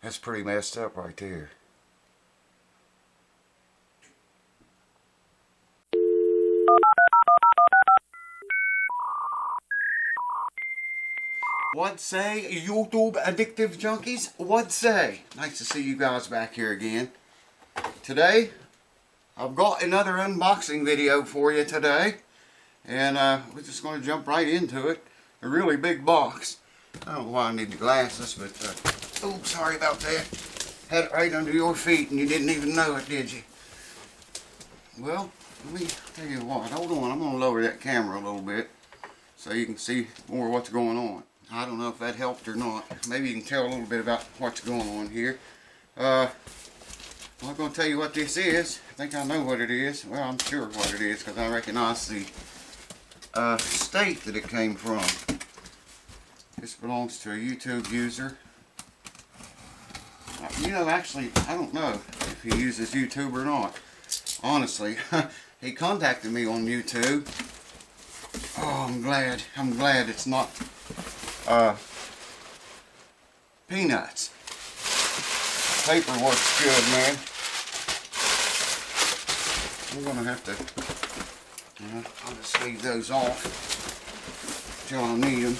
That's pretty messed up right there. What say, YouTube addictive junkies? What say? Nice to see you guys back here again. Today, I've got another unboxing video for you today. And we're just going to jump right into it. A really big box. I don't know why I need the glasses, but oh, sorry about that. Had it right under your feet and you didn't even know it, did you? Well, let me tell you what. Hold on, I'm going to lower that camera a little bit so you can see more what's going on. I don't know if that helped or not. Maybe you can tell a little bit about what's going on here. I'm not going to tell you what this is. I think I know what it is. Well, I'm sure what it is because I recognize the state that it came from. This belongs to a YouTube user. You know, actually, I don't know if he uses YouTube or not. Honestly, he contacted me on YouTube. Oh, I'm glad it's not peanuts. Paperwork's good, man. I'm gonna have to, I'll just leave those off till I need them.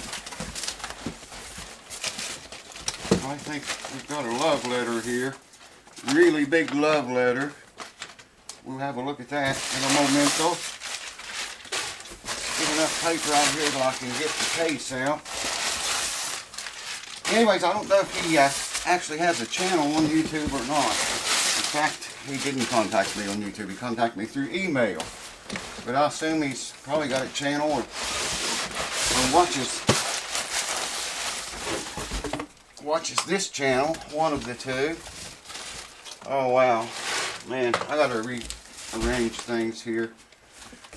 I think we've got a love letter here. Really big love letter. We'll have a look at that in a momento. Get enough paper out here so I can get the case out. Anyways, I don't know if he actually has a channel on YouTube or not. In fact, he didn't contact me on YouTube. He contacted me through email. But I assume he's probably got a channel or watches this channel, one of the two. Oh wow, man, I gotta rearrange things here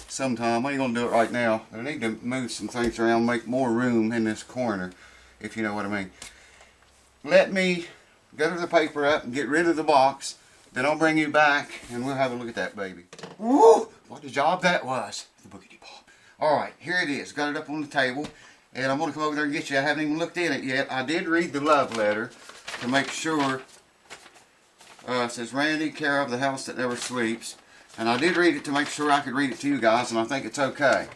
sometime. I ain't gonna do it right now, but I need to move some things around, make more room in this corner, if you know what I mean. Let me gather the paper up and get rid of the box, then I'll bring you back and we'll have a look at that baby. Woo! What a job that was. The boogity pop. Alright, here it is. Got it up on the table. And I'm going to come over there and get you. I haven't even looked in it yet. I did read the love letter to make sure. It says, Randy, care of the house that never sleeps. And I did read it to make sure I could read it to you guys, and I think it's okay.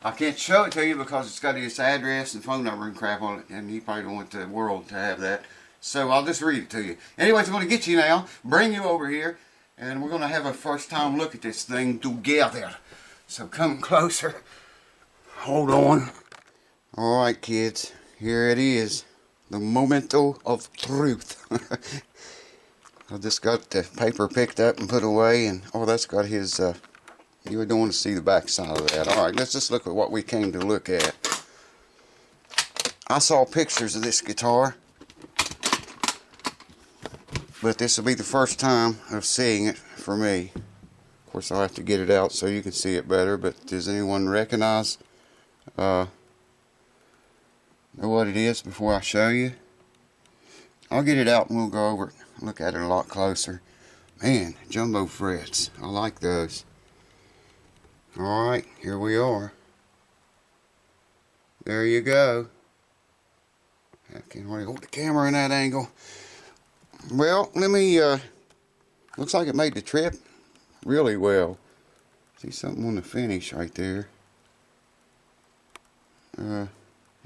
I can't show it to you because it's got his address and phone number and crap on it, and you probably don't want the world to have that. So I'll just read it to you. Anyways, I'm going to get you now, bring you over here, and we're going to have a first time look at this thing together. So come closer. Hold on. Alright kids, here it is, the memento of truth. I just got the paper picked up and put away, and oh, that's got his, you don't want to see the back side of that. Alright, let's just look at what we came to look at. I saw pictures of this guitar, but this will be the first time of seeing it for me. Of course, I'll have to get it out so you can see it better, but does anyone recognize know what it is before I show you? I'll get it out and we'll go over it and look at it a lot closer. Man, jumbo frets. I like those. Alright, here we are. There you go. I can't really hold the camera in that angle. Well, let me, looks like it made the trip really well. See something on the finish right there.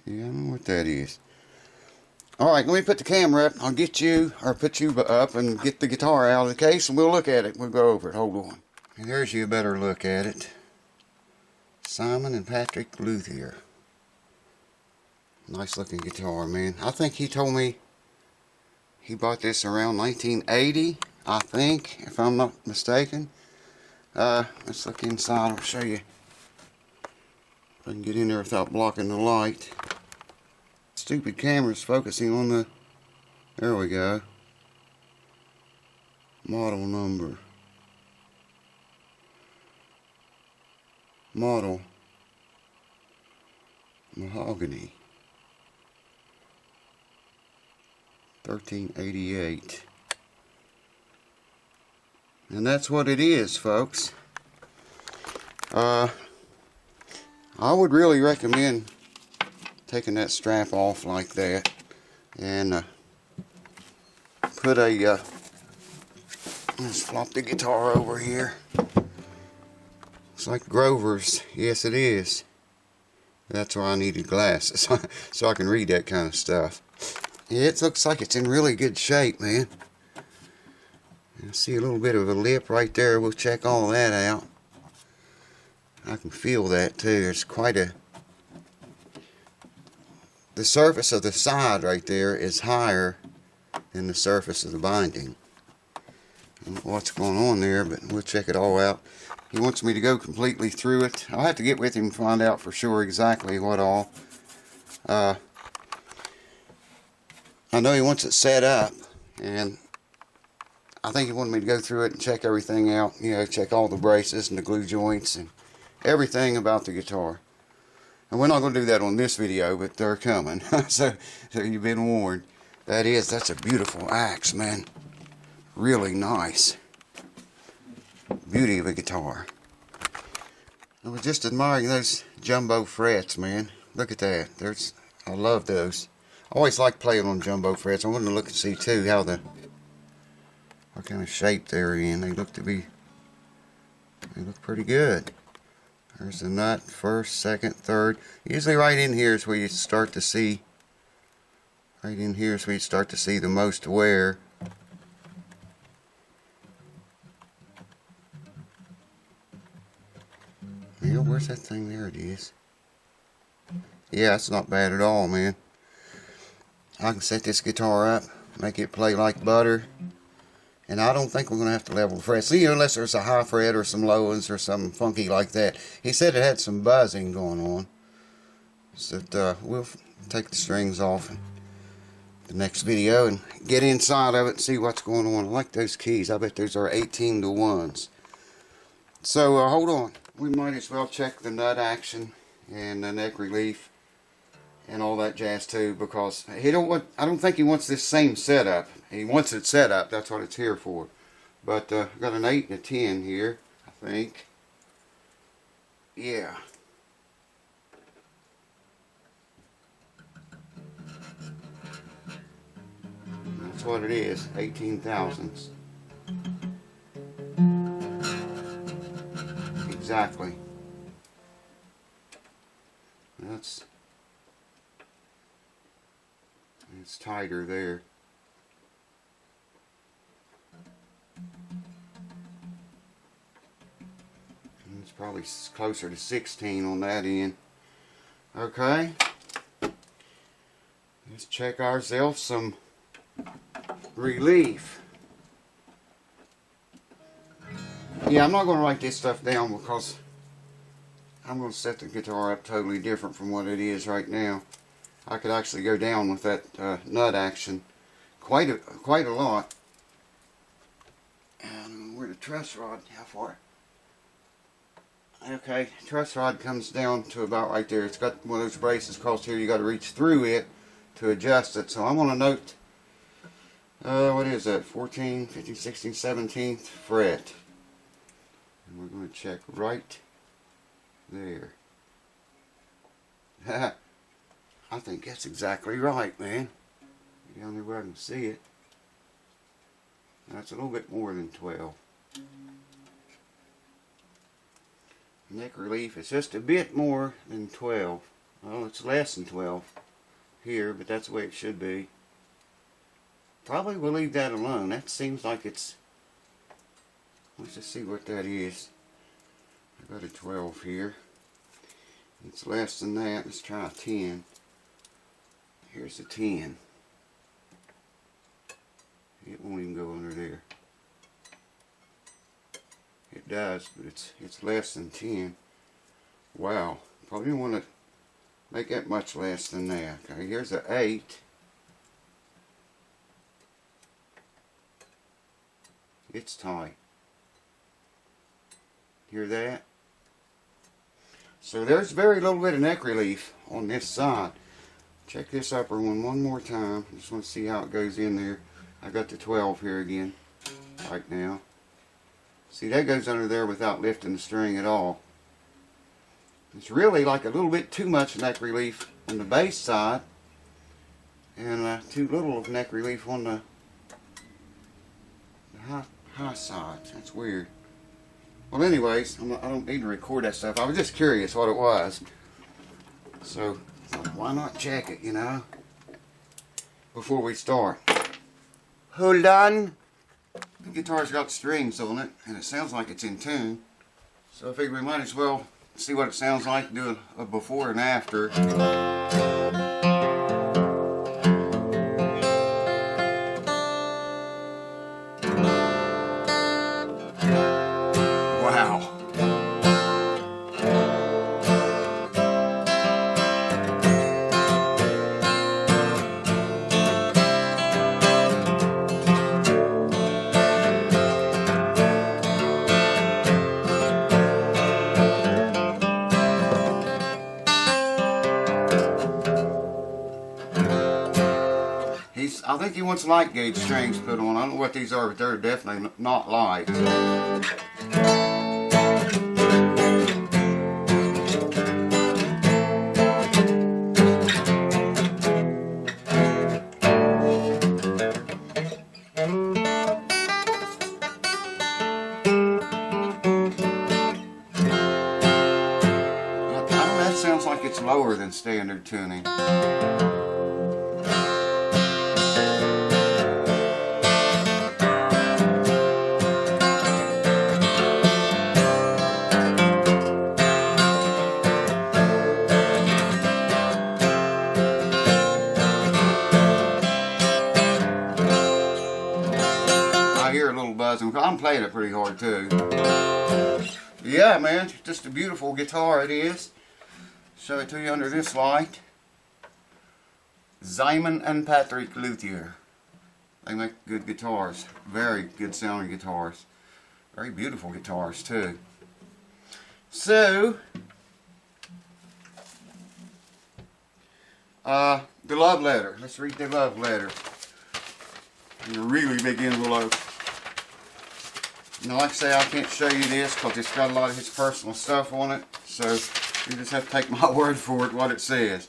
Yeah, I don't know what that is. Alright, let me put the camera up. I'll get you, or put you up and get the guitar out of the case and we'll look at it. We'll go over it. Hold on. And there's you a better look at it. Simon and Patrick Luthier. Nice looking guitar, man. I think he told me he bought this around 1980, I think, if I'm not mistaken. Let's look inside. I'll show you. If I can get in there without blocking the light. Stupid camera's focusing on the, there we go, model number, model, mahogany, 1388, and that's what it is, folks. I would really recommend taking that strap off like that and put a, let's flop the guitar over here. It's like Grover's. Yes, it is. That's why I needed glasses, so I can read that kind of stuff. Yeah, it looks like it's in really good shape, man. I see a little bit of a lip right there. We'll check all that out. I can feel that too. It's quite a... The surface of the side right there is higher than the surface of the binding. I don't know what's going on there, but we'll check it all out. He wants me to go completely through it. I'll have to get with him to find out for sure exactly what all. I know he wants it set up, and I think he wanted me to go through it and check everything out. You know, check all the braces and the glue joints and everything about the guitar. And we're not going to do that on this video, but they're coming. so you've been warned. That's a beautiful axe, man. Really nice. Beauty of a guitar. I was just admiring those jumbo frets, man. Look at that. I love those. I always like playing on jumbo frets. I wanted to look and see too what kind of shape they're in. They look pretty good. There's the nut, first, second, third. Usually right in here is where you start to see. Right in here is where you start to see the most wear. Yeah, where's that thing? There it is. Yeah, it's not bad at all, man. I can set this guitar up, make it play like butter. And I don't think we're going to have to level the frets. See, unless there's a high fret or some low ones or something funky like that. He said it had some buzzing going on. So we'll take the strings off in the next video and get inside of it and see what's going on. I like those keys. I bet those are 18 to 1s. So hold on. We might as well check the nut action and the neck relief and all that jazz too, because I don't think he wants this same setup. He wants it set up. That's what it's here for. But I've got an 8 and a 10 here, I think. Yeah. That's what it is. 18 thousandths. Exactly. It's tighter there. And it's probably closer to 16 on that end. Okay. Let's check ourselves some relief. Yeah, I'm not going to write this stuff down because I'm going to set the guitar up totally different from what it is right now. I could actually go down with that nut action quite a lot. And where the truss rod, how far? Okay, truss rod comes down to about right there. It's got one of those braces across here. You got to reach through it to adjust it. So I'm going to note, what is that? 14, 15, 16, 17th fret. And we're going to check right there. I think that's exactly right, man. Down there where I can see it. That's a little bit more than 12. Neck relief is just a bit more than 12. Well, it's less than 12 here, but that's the way it should be. Probably we'll leave that alone. That seems like it's... Let's just see what that is. I got a 12 here. It's less than that. Let's try a 10. Here's a 10. It won't even go under there. It does, but it's less than 10. Wow. Probably don't want to make that much less than that. Okay, here's a 8. It's tight. Hear that? So there's very little bit of neck relief on this side. Check this upper one more time. Just want to see how it goes in there. I got the 12 here again right now. See, that goes under there without lifting the string at all. It's really like a little bit too much neck relief on the bass side and too little of neck relief on the high sides. That's weird. Well, anyways, I don't need to record that stuff. I was just curious what it was. So, why not check it, you know, before we start. Hold on. The guitar's got strings on it, and it sounds like it's in tune. So I figured we might as well see what it sounds like, do a before and after. Wow. I think he wants light gauge strings put on. I don't know what these are, but they're definitely not light. That sounds like it's lower than standard tuning. I'm playing it pretty hard too. Yeah, man, just a beautiful guitar it is. Show it to you under this light. Simon and Patrick Luthier. They make good guitars. Very good sounding guitars. Very beautiful guitars too. So, the love letter. Let's read the love letter in a really big envelope. Now, like I say, I can't show you this because it's got a lot of his personal stuff on it. So, you just have to take my word for it, what it says.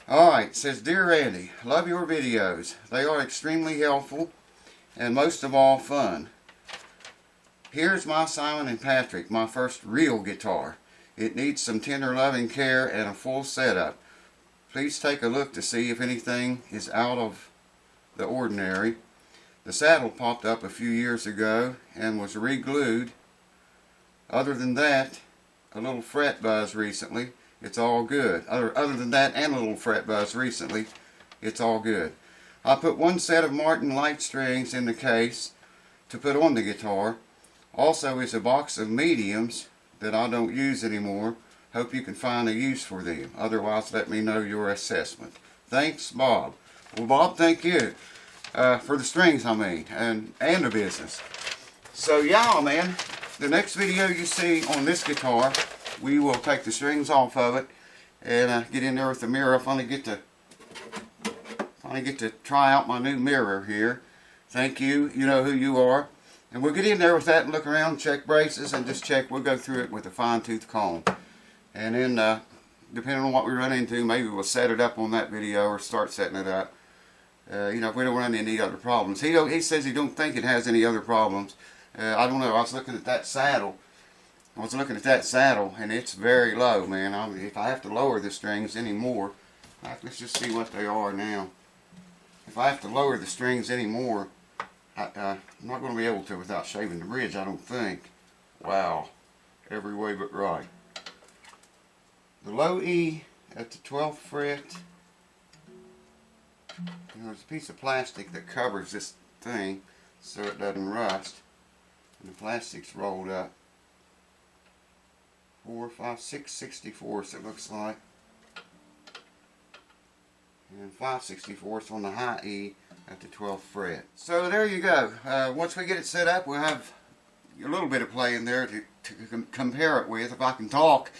Alright, it says, Dear Randy, love your videos. They are extremely helpful and most of all fun. Here's my Simon and Patrick, my first real guitar. It needs some tender loving care and a full setup. Please take a look to see if anything is out of the ordinary. The saddle popped up a few years ago and was re-glued. Other than that, a little fret buzz recently. It's all good. Other than that and a little fret buzz recently, it's all good. I put one set of Martin light strings in the case to put on the guitar. Also is a box of mediums that I don't use anymore. Hope you can find a use for them. Otherwise, let me know your assessment. Thanks, Bob. Well, Bob, thank you. For the strings, I mean, and the business. So yeah, man, the next video you see on this guitar, we will take the strings off of it and get in there with the mirror. I finally get to try out my new mirror here. Thank you. You know who you are. And we'll get in there with that and look around, check braces, and just check. We'll go through it with a fine-tooth comb. And then, depending on what we run into, maybe we'll set it up on that video or start setting it up. You know, if we don't run into any other problems. He says he don't think it has any other problems. I don't know. I was looking at that saddle. And it's very low, man. If I have to lower the strings anymore, let's just see what they are now. If I have to lower the strings anymore, I'm not going to be able to without shaving the bridge, I don't think. Wow. Every way but right. The low E at the 12th fret. There's a piece of plastic that covers this thing so it doesn't rust. And the plastic's rolled up. 4, 5, 6 64ths it looks like. And 5 64ths on the high E at the 12th fret. So there you go. Once we get it set up, we'll have a little bit of play in there to compare it with. If I can talk,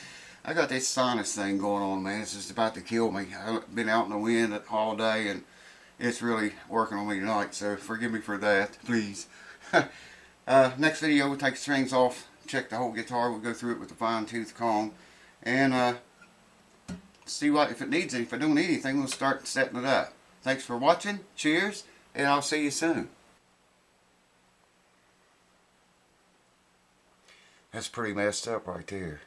I got this sinus thing going on, man. It's just about to kill me. I've been out in the wind all day, and it's really working on me tonight, so forgive me for that, please. Next video, we'll take the strings off, check the whole guitar. We'll go through it with a fine-tooth comb, and see what if it needs it. If it don't need anything, we'll start setting it up. Thanks for watching. Cheers, and I'll see you soon. That's pretty messed up right there.